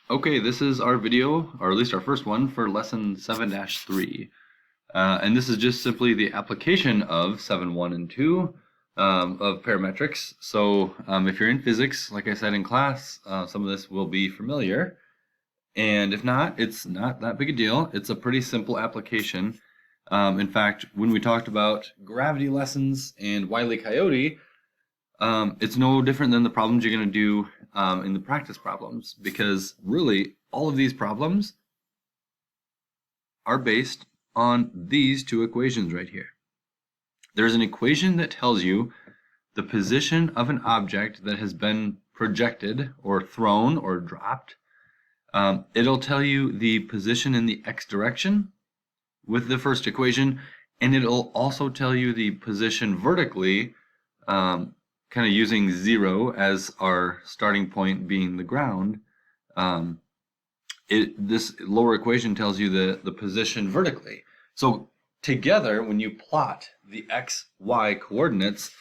Okay, this is our video, or at least our first one, for lesson 7-3. And this is just simply the application of 7.1 and 2 of parametrics. So if you're in physics, like I said in class, some of this will be familiar. And if not, it's not that big a deal. It's a pretty simple application. In fact, when we talked about gravity lessons and Wile E. Coyote, it's no different than the problems you're going to do in the practice problems, because really all of these problems are based on these two equations right here. There's an equation that tells you the position of an object that has been projected or thrown or dropped. It'll tell you the position in the x direction with the first equation, and it'll also tell you the position vertically, kind of using 0 as our starting point being the ground. This lower equation tells you the position vertically. So together, when you plot the x, y coordinates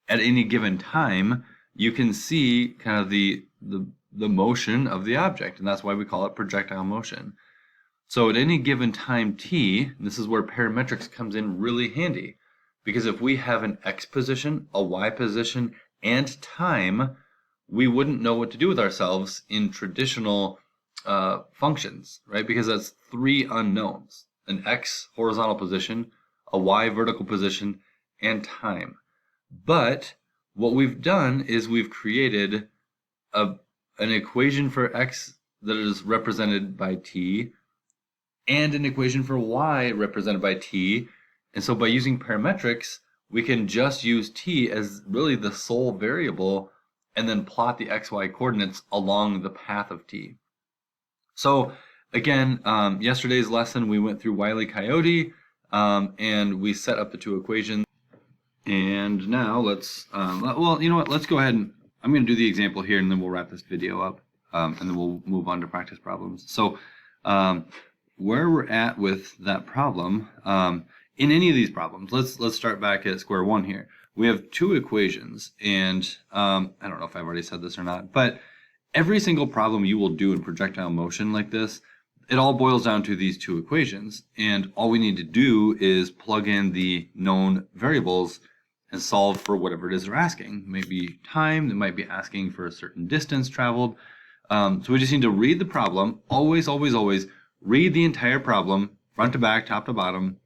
at any given time, you can see kind of the motion of the object, and that's why we call it projectile motion. So at any given time t, this is where parametrics comes in really handy, because if we have an x position, a y position, and time, we wouldn't know what to do with ourselves in traditional functions, right? Because that's three unknowns: an x horizontal position, a y vertical position, and time. But what we've done is we've created an equation for x that is represented by t, and an equation for y represented by t. And so by using parametrics, we can just use t as really the sole variable and then plot the xy coordinates along the path of t. So again, yesterday's lesson we went through Wile E. Coyote, and we set up the two equations. And now let's, well, you know what, let's go ahead and I'm going to do the example here, and then we'll wrap this video up, and then we'll move on to practice problems. So where we're at with that problem, in any of these problems, let's start back at square one here. We have two equations, and I don't know if I've already said this or not, but every single problem you will do in projectile motion like this, it all boils down to these two equations, and all we need to do is plug in the known variables and solve for whatever it is they're asking. Maybe time, they might be asking for a certain distance traveled. So we just need to read the problem. Always, always, always read the entire problem, front to back, top to bottom.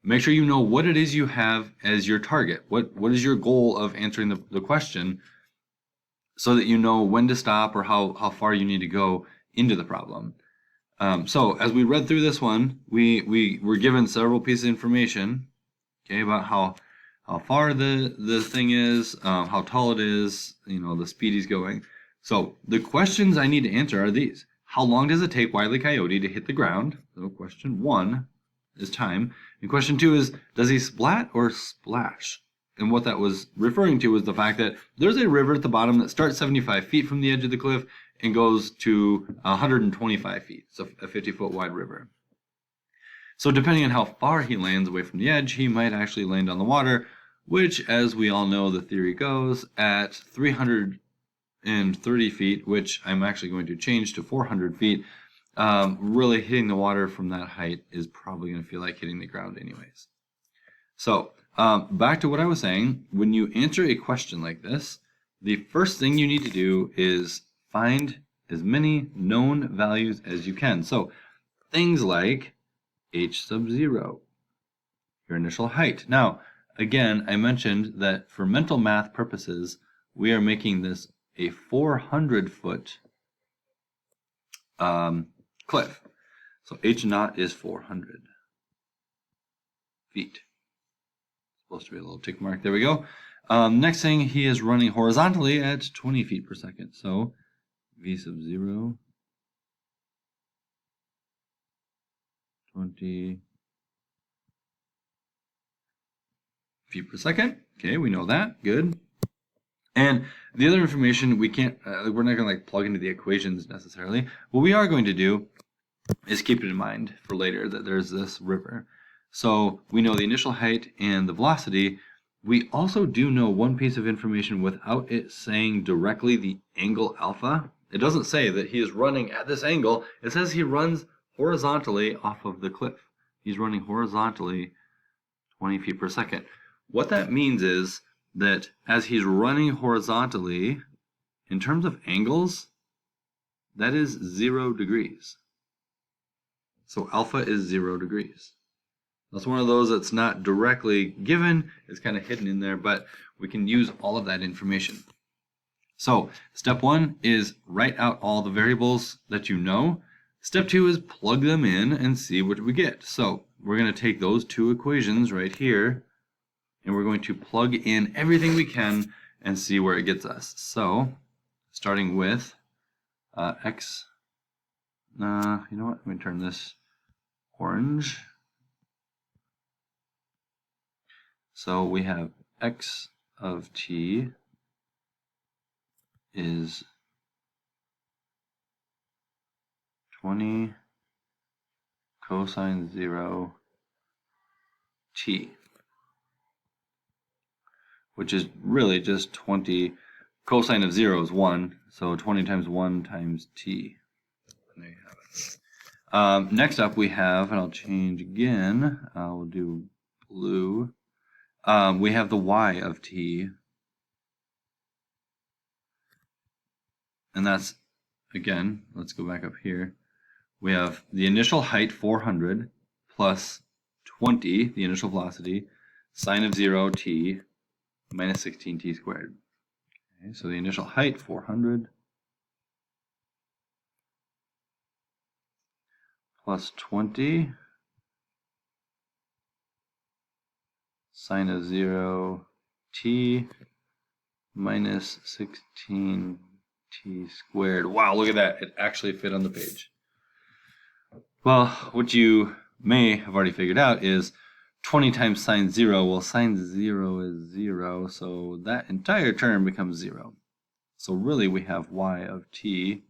Make sure you know what it is you have as your target. What is your goal of answering the question, so that you know when to stop or how far you need to go into the problem. So as we read through this one, we were given several pieces of information, okay, about how far the thing is, how tall it is, the speed he's going. So the questions I need to answer are these. How long does it take Wile E. Coyote to hit the ground? So question 1 is time. And question 2 is, does he splat or splash? And what that was referring to was the fact that there's a river at the bottom that starts 75 feet from the edge of the cliff and goes to 125 feet. So a 50-foot wide river. So depending on how far he lands away from the edge, he might actually land on the water, which, as we all know, the theory goes, at 330 feet, which I'm actually going to change to 400 feet, really hitting the water from that height is probably going to feel like hitting the ground anyways. So back to what I was saying, when you answer a question like this, the first thing you need to do is find as many known values as you can. So things like h sub 0, your initial height. Now, again, I mentioned that for mental math purposes, we are making this a 400-foot cliff. So h naught is 400 feet. Supposed to be a little tick mark. There we go. Next thing, he is running horizontally at 20 feet per second. So v sub 0, 20 feet per second. Okay, we know that. Good. And the other information we can't, we're not going to plug into the equations necessarily. What we are going to do is keep it in mind for later that there's this river. So we know the initial height and the velocity. We also do know one piece of information without it saying directly the angle alpha. It doesn't say that he is running at this angle. It says he runs horizontally off of the cliff. He's running horizontally 20 feet per second. What that means is that as he's running horizontally, in terms of angles, that is 0 degrees. So alpha is 0 degrees. That's one of those that's not directly given. It's kind of hidden in there, but we can use all of that information. So step 1 is write out all the variables that you know. Step 2 is plug them in and see what we get. So we're going to take those two equations right here, and we're going to plug in everything we can and see where it gets us. So starting with x, you know what, let me turn this orange. So we have x of t is 20 cosine 0 t, which is really just 20. Cosine of 0 is 1, so 20 times 1 times t. And there you have it. Next up we have, and I'll change again, we'll do blue. We have the y of t, and that's, again, let's go back up here. We have the initial height 400 plus 20, the initial velocity, sine of 0 t minus 16 t squared. Okay, so the initial height 400 plus 20 sine of 0 t minus 16 t squared. Wow, look at that. It actually fit on the page. Well, what you may have already figured out is 20 times sine 0. Well, sine 0 is 0, so that entire term becomes 0. So really we have y of t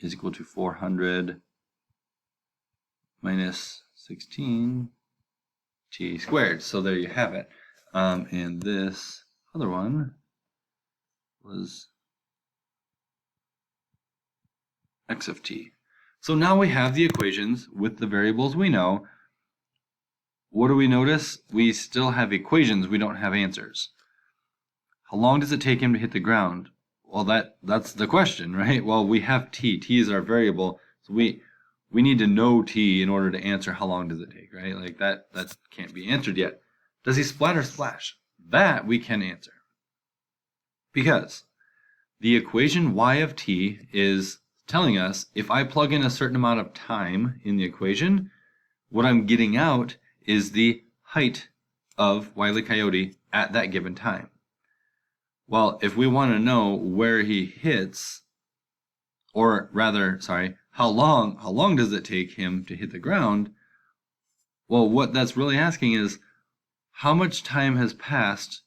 is equal to 400 minus 16 t squared. So there you have it. And this other one was x of t. So now we have the equations with the variables we know. What do we notice? We still have equations, we don't have answers. How long does it take him to hit the ground? Well, that's the question, right? Well, we have t. T is our variable, so we need to know t in order to answer how long does it take, right? Like that can't be answered yet. Does he splat or splash? That we can answer. Because the equation y of t is telling us if I plug in a certain amount of time in the equation, what I'm getting out is the height of Wile E. Coyote at that given time. Well, if we want to know where he hits, or rather, sorry, how long does it take him to hit the ground? Well, what that's really asking is how much time has passed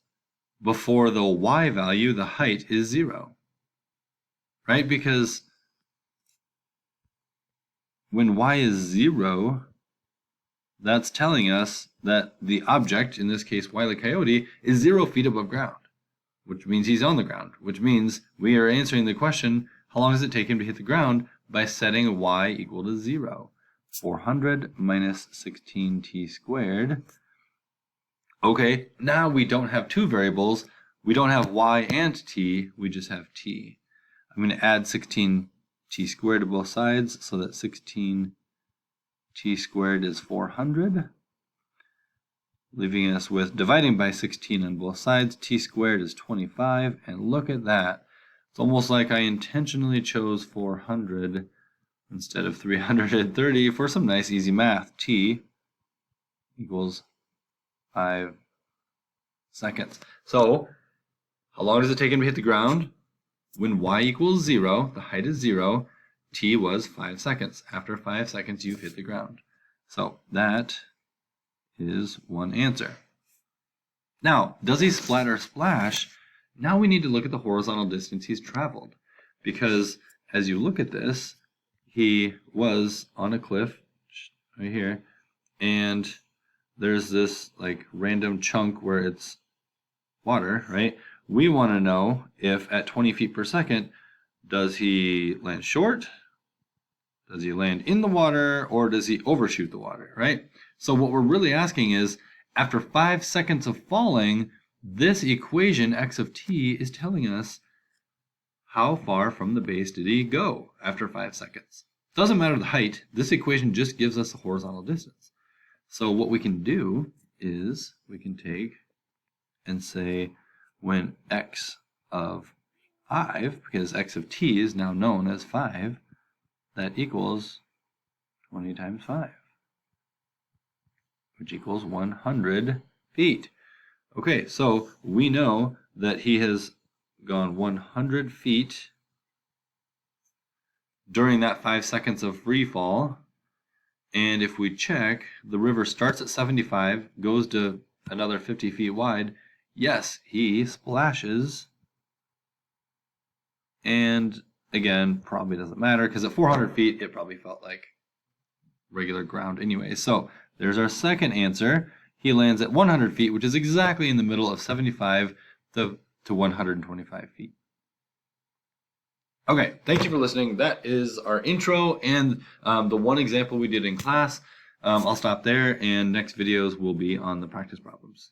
before the y value, the height, is 0. Right? Because when y is 0, that's telling us that the object, in this case Wile E. Coyote, is 0 feet above ground, which means he's on the ground, which means we are answering the question, how long does it take him to hit the ground, by setting y equal to 0. 400 minus 16t squared. Okay, now we don't have two variables. We don't have y and t, we just have t. I'm going to add 16t squared to both sides, so that 16t squared is 400, leaving us with dividing by 16 on both sides. T squared is 25, and look at that. It's almost like I intentionally chose 400 instead of 330 for some nice easy math. T equals 5 seconds. So how long does it take him to hit the ground? When y equals 0, the height is 0, t was 5 seconds. After 5 seconds, you've hit the ground. So that is one answer. Now, does he splat or splash? Now we need to look at the horizontal distance he's traveled. Because as you look at this, he was on a cliff right here, and there's this like random chunk where it's water, right? We want to know if at 20 feet per second, Does he land short? Does he land in the water, or does he overshoot the water, right? So what we're really asking is, after 5 seconds of falling, this equation, x of t, is telling us how far from the base did he go after 5 seconds. Doesn't matter the height. This equation just gives us the horizontal distance. So what we can do is we can take and say when x of 5, because x of t is now known as 5, that equals 20 times 5, which equals 100 feet. Okay, so we know that he has gone 100 feet during that 5 seconds of free fall. And if we check, the river starts at 75, goes to another 50 feet wide. Yes, he splashes. And again, probably doesn't matter because at 400 feet, it probably felt like regular ground anyway. So there's our second answer. He lands at 100 feet, which is exactly in the middle of 75 to 125 feet. Okay, thank you for listening. That is our intro and the one example we did in class. I'll stop there, and next videos will be on the practice problems.